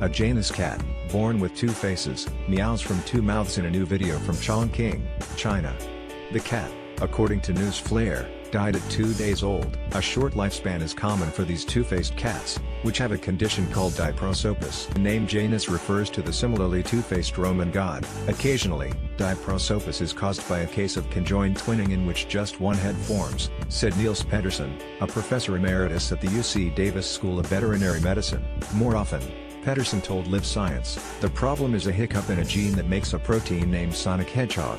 A Janus cat, born with two faces, meows from two mouths in a new video from Chongqing, China. The cat, according to News Flare, died at 2 days old. A short lifespan is common for these two-faced cats, which have a condition called diprosopis. The name Janus refers to the similarly two-faced Roman god. Occasionally, diprosopis is caused by a case of conjoined twinning in which just one head forms, said Niels Pedersen, a professor emeritus at the UC Davis School of Veterinary Medicine. More often, Pedersen told Live Science, the problem is a hiccup in a gene that makes a protein named sonic hedgehog.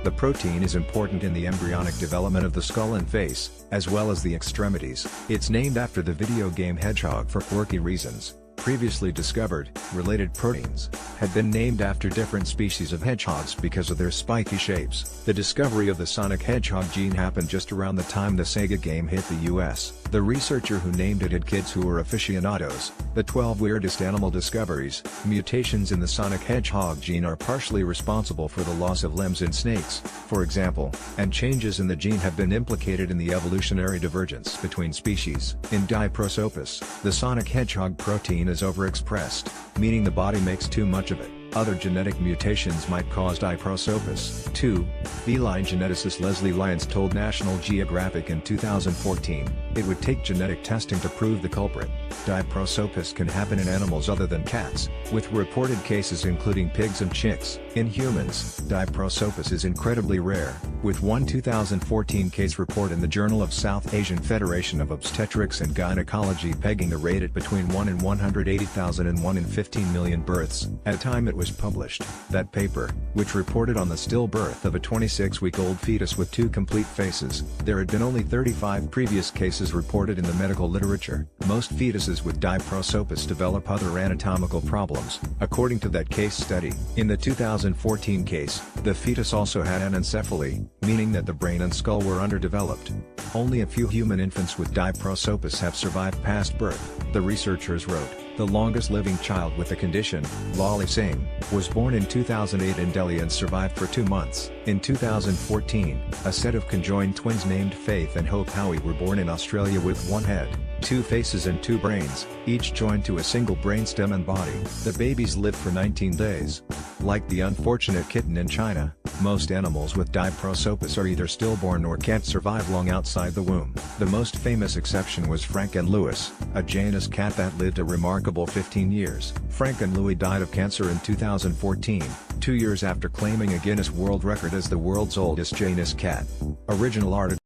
The protein is important in the embryonic development of the skull and face, as well as the extremities. It's named after the video game Hedgehog for quirky reasons. Previously discovered, related proteins, had been named after different species of hedgehogs because of their spiky shapes. The discovery of the sonic hedgehog gene happened just around the time the Sega game hit the US. The researcher who named it had kids who were aficionados. The 12 weirdest animal discoveries, mutations in the sonic hedgehog gene are partially responsible for the loss of limbs in snakes, for example, and changes in the gene have been implicated in the evolutionary divergence between species. In diprosopis, the sonic hedgehog protein is overexpressed, meaning the body makes too much of it. Other genetic mutations might cause diprosopis, too, feline geneticist Leslie Lyons told National Geographic in 2014. It would take genetic testing to prove the culprit. Diprosopis can happen in animals other than cats, with reported cases including pigs and chicks. In humans, diprosopis is incredibly rare, with one 2014 case report in the Journal of South Asian Federation of Obstetrics and Gynecology pegging the rate at between 1 in 180,000 and 1 in 15 million births. At the time it was published, that paper, which reported on the stillbirth of a 26-week-old fetus with two complete faces, there had been only 35 previous cases reported in the medical literature. Most fetuses with diprosopis develop other anatomical problems, according to that case study. In the 2014 case, the fetus also had anencephaly, meaning that the brain and skull were underdeveloped. Only a few human infants with diprosopis have survived past birth, the researchers wrote. The longest living child with the condition, Lali Singh, was born in 2008 in Delhi and survived for 2 months. In 2014, a set of conjoined twins named Faith and Hope Howie were born in Australia with one head, two faces and two brains, each joined to a single brainstem and body. The babies lived for 19 days. Like the unfortunate kitten in China, most animals with diprosopis are either stillborn or can't survive long outside the womb. The most famous exception was Frank and Louis, a Janus cat that lived a remarkable 15 years. Frank and Louis died of cancer in 2014, 2 years after claiming a Guinness World Record as the world's oldest Janus cat. Original art